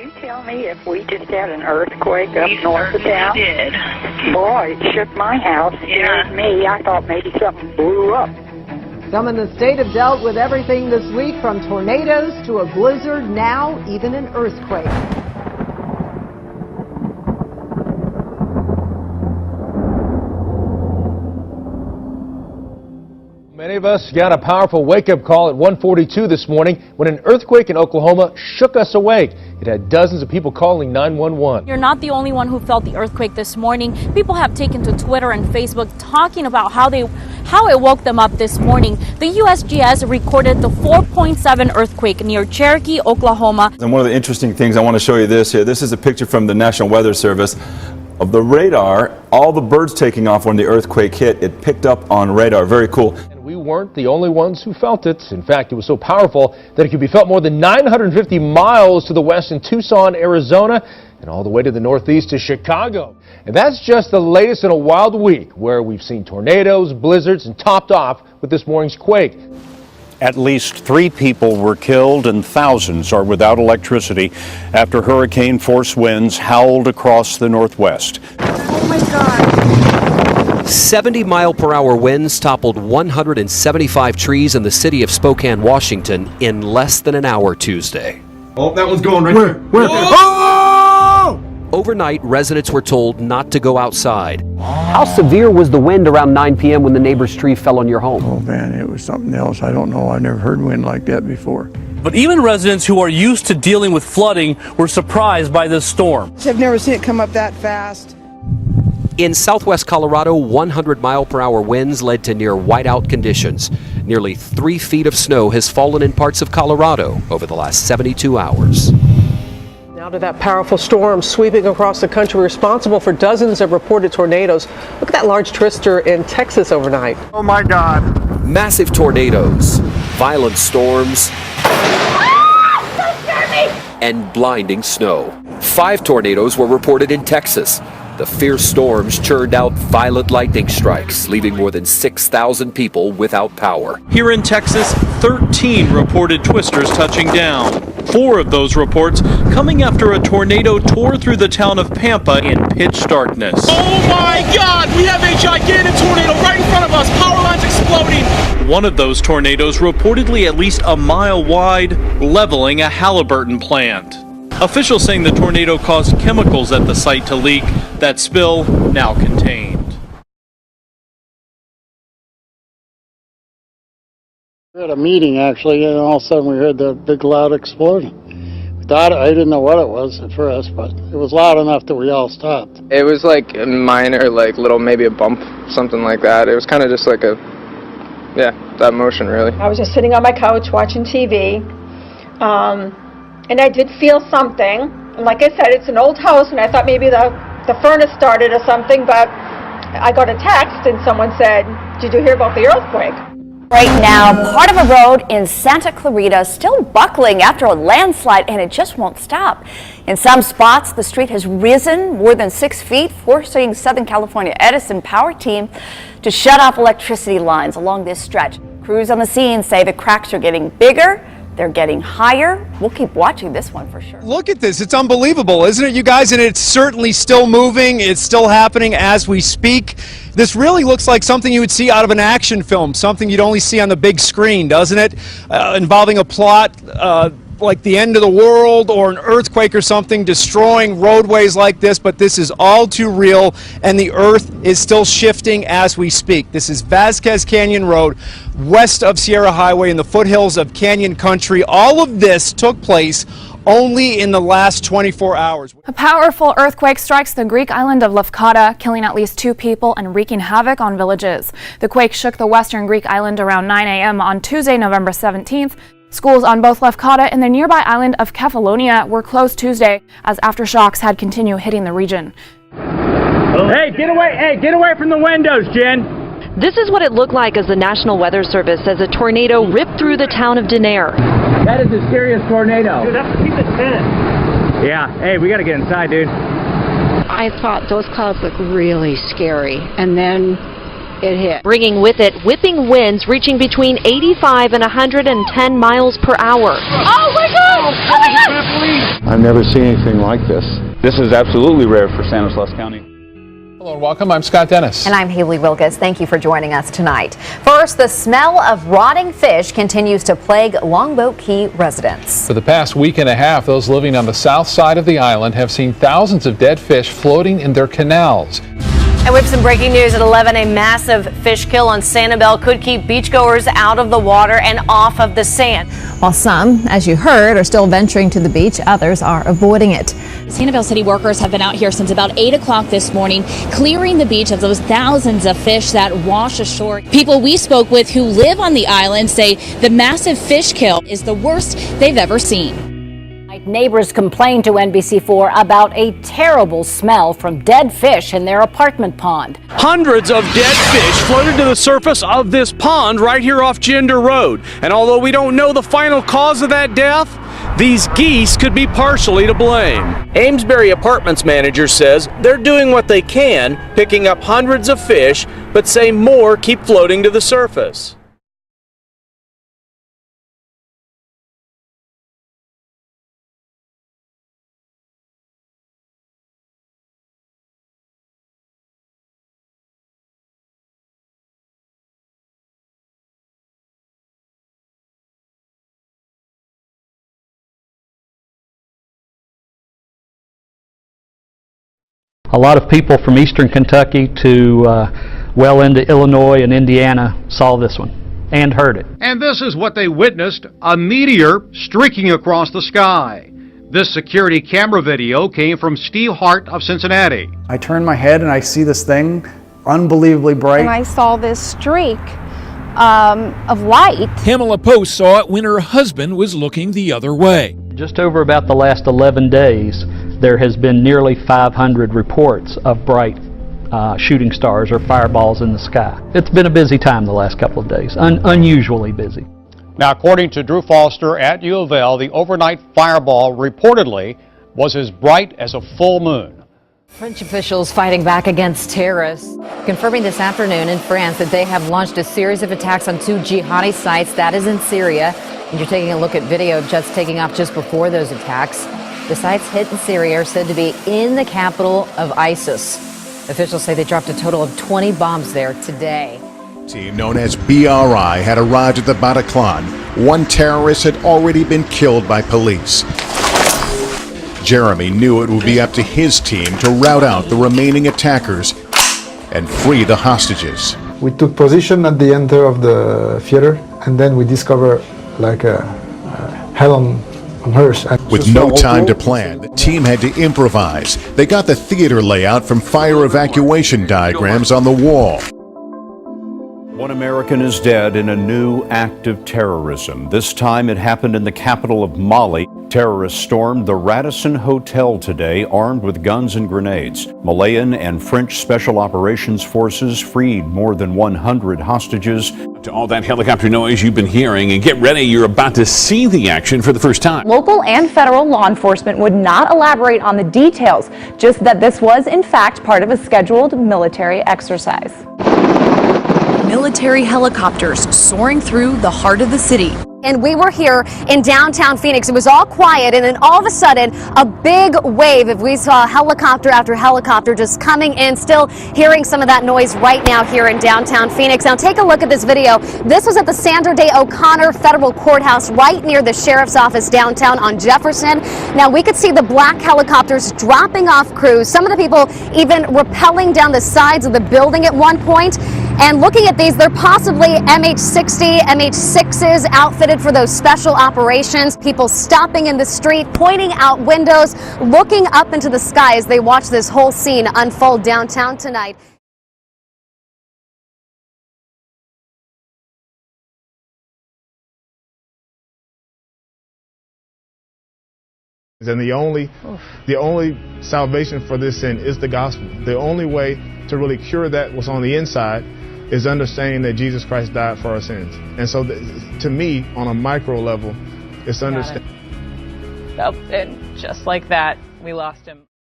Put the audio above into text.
You tell me if we just had an earthquake up north of town? We did. Boy, it shook my house. Scared me. I thought maybe something blew up. Some in the state have dealt with everything this week, from tornadoes to a blizzard, now even an earthquake. Many of us got a powerful wake-up call at 1:42 this morning when an earthquake in Oklahoma shook us awake. It had dozens of people calling 911. You're not the only one who felt the earthquake this morning. People have taken to Twitter and Facebook talking about how it woke them up this morning. The USGS recorded the 4.7 earthquake near Cherokee, Oklahoma. And one of the interesting things, I want to show you this here. This is a picture from the National Weather Service of the radar. All the birds taking off when the earthquake hit, it picked up on radar. Very cool. We weren't the only ones who felt it. In fact, it was so powerful that it could be felt more than 950 miles to the west in Tucson, Arizona, and all the way to the northeast to Chicago. And that's just the latest in a wild week where we've seen tornadoes, blizzards, and topped off with this morning's quake. At least 3 people were killed and thousands are without electricity after hurricane-force winds howled across the Northwest. Oh my God. 70-mile-per-hour winds toppled 175 trees in the city of Spokane, Washington in less than an hour Tuesday. Oh, that one's going right there. Where? Oh! Overnight, residents were told not to go outside. How severe was the wind around 9 p.m. when the neighbor's tree fell on your home? Oh man, it was something else. I don't know. I've never heard wind like that before. But even residents who are used to dealing with flooding were surprised by this storm. I've never seen it come up that fast. In southwest Colorado, 100-mile-per-hour winds led to near whiteout conditions. Nearly 3 feet of snow has fallen in parts of Colorado over the last 72 hours. Now to that powerful storm sweeping across the country, responsible for dozens of reported tornadoes. Look at that large twister in Texas overnight. Oh my God. Massive tornadoes, violent storms, and blinding snow. 5 tornadoes were reported in Texas. The fierce storms churned out violent lightning strikes, leaving more than 6,000 people without power. Here in Texas, 13 reported twisters touching down. 4 of those reports coming after a tornado tore through the town of Pampa in pitch darkness. Oh my God! We have a gigantic tornado right in front of us! Power lines exploding! One of those tornadoes reportedly at least a mile wide, leveling a Halliburton plant. Officials saying the tornado caused chemicals at the site to leak. That spill now contained. We were at a meeting actually, and all of a sudden we heard the big loud explosion. We thought, I didn't know what it was at first, but it was loud enough that we all stopped. It was like a minor, like little, maybe a bump, something like that. It was kind of just like that motion really. I was just sitting on my couch watching TV, and I did feel something. And like I said, it's an old house, and I thought maybe the furnace started or something, but I got a text and someone said, "Did you hear about the earthquake?" Right now, part of a road in Santa Clarita is still buckling after a landslide, and it just won't stop. In some spots, the street has risen more than 6 feet, forcing Southern California Edison Power team to shut off electricity lines along this stretch. Crews on the scene say the cracks are getting bigger. They're getting higher. We'll keep watching this one for sure. Look at this. It's unbelievable, isn't it, you guys? And it's certainly still moving. It's still happening as we speak. This really looks like something you would see out of an action film, something you'd only see on the big screen, doesn't it? Involving a plot like the end of the world or an earthquake or something destroying roadways like this, but this is all too real, and the earth is still shifting as we speak. This is Vasquez Canyon Road, west of Sierra Highway in the foothills of Canyon Country. All of this took place only in the last 24 hours. A powerful earthquake strikes the Greek island of Lefkada, killing at least 2 people and wreaking havoc on villages. The quake shook the western Greek island around 9 a.m. on Tuesday, November 17th. Schools on both Lefkada and the nearby island of Kefalonia were closed Tuesday as aftershocks had continued hitting the region. Hey, get away! Hey, get away from the windows, Jen! This is what it looked like as the National Weather Service says a tornado ripped through the town of Denair. That is a serious tornado. Dude, that's a piece of 10. Yeah, hey, we gotta get inside, dude. I thought those clouds looked really scary, and then it hit, bringing with it whipping winds reaching between 85 and 110 miles per hour. Oh my God! Oh my God! I've never seen anything like this. This is absolutely rare for Stanislaus County. Hello and welcome. I'm Scott Dennis. And I'm Haley Wilkes. Thank you for joining us tonight. First, the smell of rotting fish continues to plague Longboat Key residents. For the past week and a half, those living on the south side of the island have seen thousands of dead fish floating in their canals. And with some breaking news at 11, a massive fish kill on Sanibel could keep beachgoers out of the water and off of the sand. While some, as you heard, are still venturing to the beach, others are avoiding it. Sanibel City workers have been out here since about 8 o'clock this morning, clearing the beach of those thousands of fish that wash ashore. People we spoke with who live on the island say the massive fish kill is the worst they've ever seen. Neighbors complained to NBC4 about a terrible smell from dead fish in their apartment pond. Hundreds of dead fish floated to the surface of this pond right here off Gender Road. And although we don't know the final cause of that death, these geese could be partially to blame. Amesbury Apartments manager says they're doing what they can, picking up hundreds of fish, but say more keep floating to the surface. A lot of people from eastern Kentucky to well into Illinois and Indiana saw this one and heard it. And this is what they witnessed, a meteor streaking across the sky. This security camera video came from Steve Hart of Cincinnati. I turn my head and I see this thing, unbelievably bright. And I saw this streak of light. Pamela Post saw it when her husband was looking the other way. Just over about the last 11 days, there has been nearly 500 reports of bright shooting stars or fireballs in the sky. It's been a busy time the last couple of days, unusually busy. Now, according to Drew Foster at U of L, the overnight fireball reportedly was as bright as a full moon. French officials fighting back against terrorists, confirming this afternoon in France that they have launched a series of attacks on 2 jihadi sites, that is in Syria. And you're taking a look at video of jets taking off just before those attacks. The sites hit in Syria are said to be in the capital of ISIS. Officials say they dropped a total of 20 bombs there today. Team known as BRI had arrived at the Bataclan. One terrorist had already been killed by police. Jeremy knew it would be up to his team to rout out the remaining attackers and free the hostages. We took position at the end of the theater, and then we discovered like a hell on hearse. With no time to plan, the team had to improvise. They got the theater layout from fire evacuation diagrams on the wall. One American is dead in a new act of terrorism. This time it happened in the capital of Mali. Terrorists stormed the Radisson Hotel today, armed with guns and grenades. Malayan and French Special Operations Forces freed more than 100 hostages. To all that helicopter noise you've been hearing, and get ready, you're about to see the action for the first time. Local and federal law enforcement would not elaborate on the details, just that this was in fact part of a scheduled military exercise. Military helicopters soaring through the heart of the city. And we were here in downtown Phoenix. It was all quiet, and then all of a sudden, a big wave. If we saw helicopter after helicopter just coming in, still hearing some of that noise right now here in downtown Phoenix. Now take a look at this video. This was at the Sandra Day O'Connor Federal Courthouse right near the sheriff's office downtown on Jefferson. Now we could see the black helicopters dropping off crews. Some of the people even rappelling down the sides of the building at one point. And looking at these, they're possibly MH-60, MH-6s outfitted for those special operations. People stopping in the street, pointing out windows, looking up into the sky as they watch this whole scene unfold downtown tonight. And the only salvation for this sin is the gospel. The only way to really cure that what's on the inside is understanding that Jesus Christ died for our sins. And so to me, on a micro level, it's understanding. And just like that, we lost him.